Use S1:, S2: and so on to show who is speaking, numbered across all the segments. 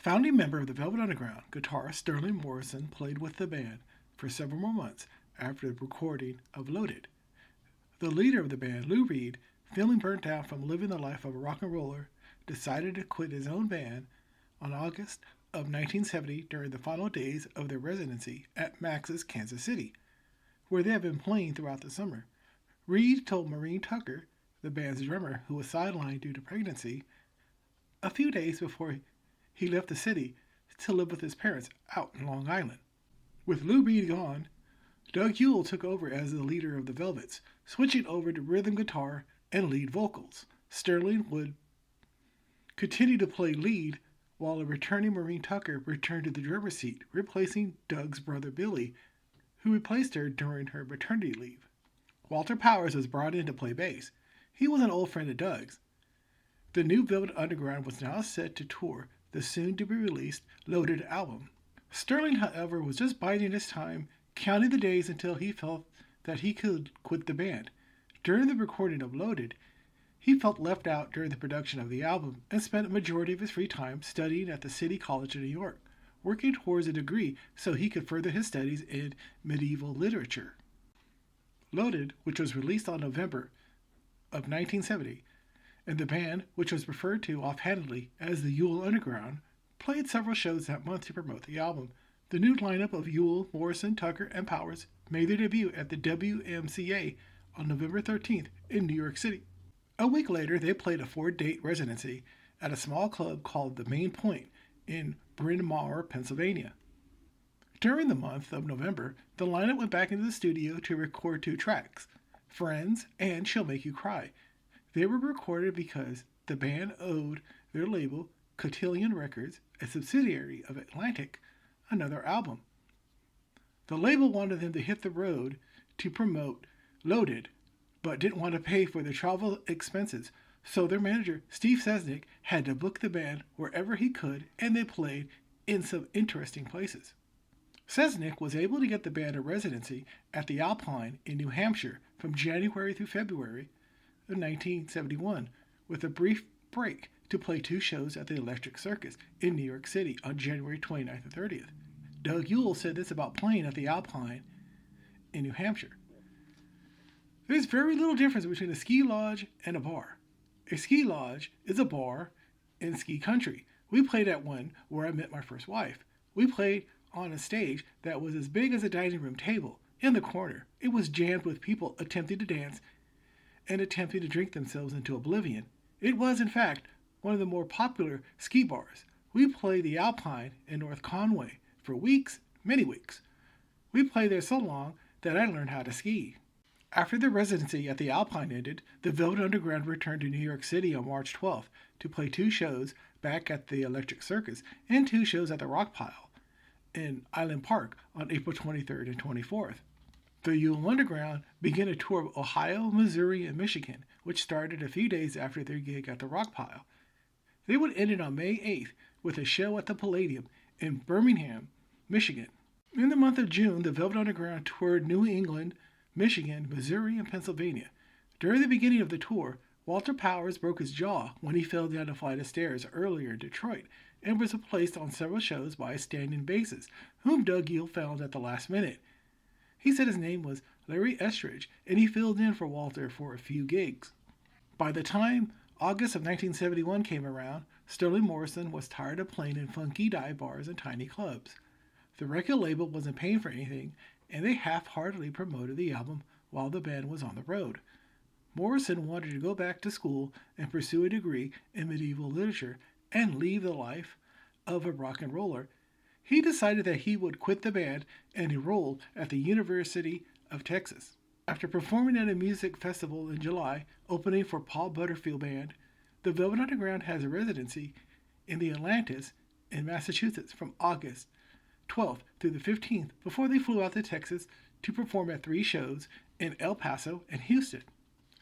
S1: Founding member of the Velvet Underground, guitarist Sterling Morrison played with the band for several more months after the recording of Loaded. The leader of the band, Lou Reed, feeling burnt out from living the life of a rock and roller, decided to quit his own band on August of 1970 during the final days of their residency at Max's Kansas City, where they had been playing throughout the summer. Reed told Maureen Tucker, the band's drummer, who was sidelined due to pregnancy, a few days before he left the city to live with his parents out in Long Island. With Lou Reed gone, Doug Yule took over as the leader of the Velvets, switching over to rhythm guitar and lead vocals. Sterling would continue to play lead while a returning Maureen Tucker returned to the drummer's seat, replacing Doug's brother Billy, who replaced her during her maternity leave. Walter Powers was brought in to play bass. He was an old friend of Doug's. The new Velvet Underground was now set to tour the soon-to-be-released Loaded album. Sterling, however, was just biding his time, counting the days until he felt that he could quit the band. During the recording of Loaded, he felt left out during the production of the album and spent a majority of his free time studying at the City College of New York, working towards a degree so he could further his studies in medieval literature. Loaded, which was released on November of 1970, and the band, which was referred to offhandedly as the Yule Underground, played several shows that month to promote the album. The new lineup of Yule, Morrison, Tucker, and Powers made their debut at the WMCA on November 13th in New York City. A week later, they played a 4-date residency at a small club called the Main Point in Bryn Mawr, Pennsylvania. During the month of November, the lineup went back into the studio to record 2 tracks, Friends and She'll Make You Cry. They were recorded because the band owed their label, Cotillion Records, a subsidiary of Atlantic, another album. The label wanted them to hit the road to promote Loaded, but didn't want to pay for the travel expenses, so their manager, Steve Sesnick, had to book the band wherever he could, and they played in some interesting places. Sesnick was able to get the band a residency at the Alpine in New Hampshire from January through February of 1971, with a brief break to play 2 shows at the Electric Circus in New York City on January 29th and 30th. Doug Yule said this about playing at the Alpine in New Hampshire. There's very little difference between a ski lodge and a bar. A ski lodge is a bar in ski country. We played at one where I met my first wife. We played on a stage that was as big as a dining room table in the corner. It was jammed with people attempting to dance and attempting to drink themselves into oblivion. It was, in fact, one of the more popular ski bars. We played the Alpine in North Conway for weeks, many weeks. We played there so long that I learned how to ski. After the residency at the Alpine ended, the Velvet Underground returned to New York City on March 12th to play 2 shows back at the Electric Circus and 2 shows at the Rock Pile in Island Park on April 23rd and 24th. The Yule Underground began a tour of Ohio, Missouri, and Michigan, which started a few days after their gig at the Rock Pile. They would end it on May 8th with a show at the Palladium in Birmingham, Michigan. In the month of June, the Velvet Underground toured New England, Michigan, Missouri, and Pennsylvania. During the beginning of the tour, Walter Powers broke his jaw when he fell down a flight of stairs earlier in Detroit and was replaced on several shows by a stand-in bassist, whom Doug Yule found at the last minute. He said his name was Larry Estridge, and he filled in for Walter for a few gigs. By the time August of 1971 came around, Sterling Morrison was tired of playing in funky dive bars and tiny clubs. The record label wasn't paying for anything, and they half-heartedly promoted the album while the band was on the road. Morrison wanted to go back to school and pursue a degree in medieval literature and leave the life of a rock and roller. He decided that he would quit the band and enroll at the University of Texas. After performing at a music festival in July, opening for Paul Butterfield Band, the Velvet Underground has a residency in the Atlantis in Massachusetts from August 12th through the 15th before they flew out to Texas to perform at 3 shows in El Paso and Houston.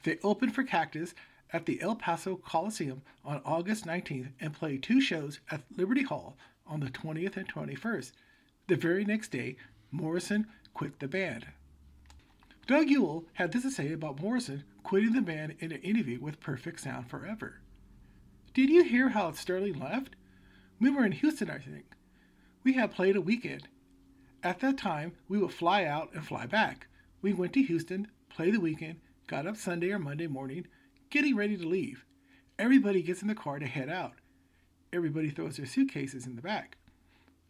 S1: They opened for Cactus at the El Paso Coliseum on August 19th and played 2 shows at Liberty Hall on the 20th and 21st. The very next day, Morrison quit the band. Doug Yule had this to say about Morrison quitting the band in an interview with Perfect Sound Forever. "Did you hear how Sterling left? We were in Houston, I think. We had played a weekend. At that time, we would fly out and fly back. We went to Houston, played the weekend, got up Sunday or Monday morning, getting ready to leave. Everybody gets in the car to head out. Everybody throws their suitcases in the back.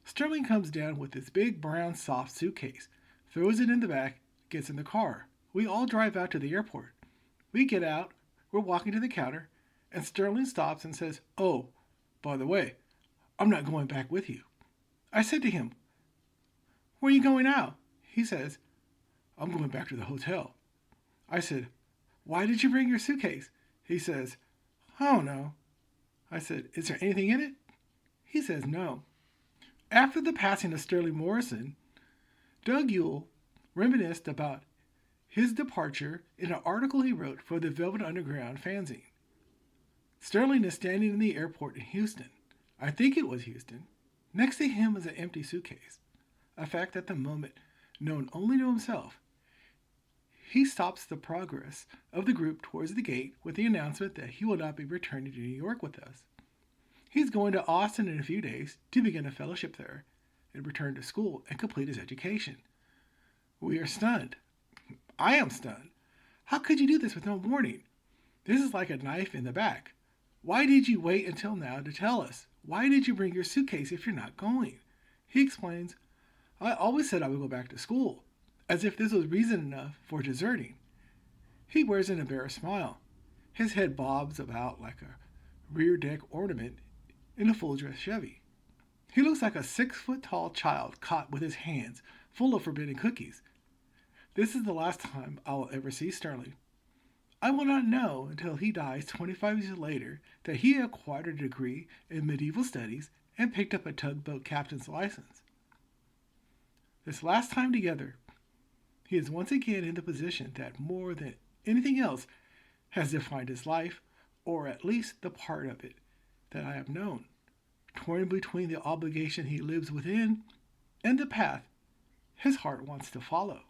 S1: Sterling comes down with this big brown soft suitcase, throws it in the back, gets in the car. We all drive out to the airport. We get out, we're walking to the counter, and Sterling stops and says, "Oh, by the way, I'm not going back with you." I said to him, "Where are you going now?" He says, "I'm going back to the hotel." I said, "Why did you bring your suitcase?" He says, "I don't know." I said, "Is there anything in it?" He says, "No." After the passing of Sterling Morrison, Doug Yule reminisced about his departure in an article he wrote for the Velvet Underground fanzine. Sterling is standing in the airport in Houston. I think it was Houston. Next to him is an empty suitcase, a fact at the moment known only to himself. He stops the progress of the group towards the gate with the announcement that he will not be returning to New York with us. He's going to Austin in a few days to begin a fellowship there and return to school and complete his education. We are stunned. I am stunned. How could you do this with no warning? This is like a knife in the back. Why did you wait until now to tell us? Why did you bring your suitcase if you're not going? He explains, "I always said I would go back to school," as if this was reason enough for deserting. He wears an embarrassed smile. His head bobs about like a rear deck ornament in a full-dress Chevy. He looks like a 6-foot-tall child caught with his hands full of forbidden cookies. This is the last time I will ever see Sterling. I will not know until he dies 25 years later that he acquired a degree in medieval studies and picked up a tugboat captain's license. This last time together, he is once again in the position that more than anything else has defined his life, or at least the part of it that I have known, torn between the obligation he lives within and the path his heart wants to follow.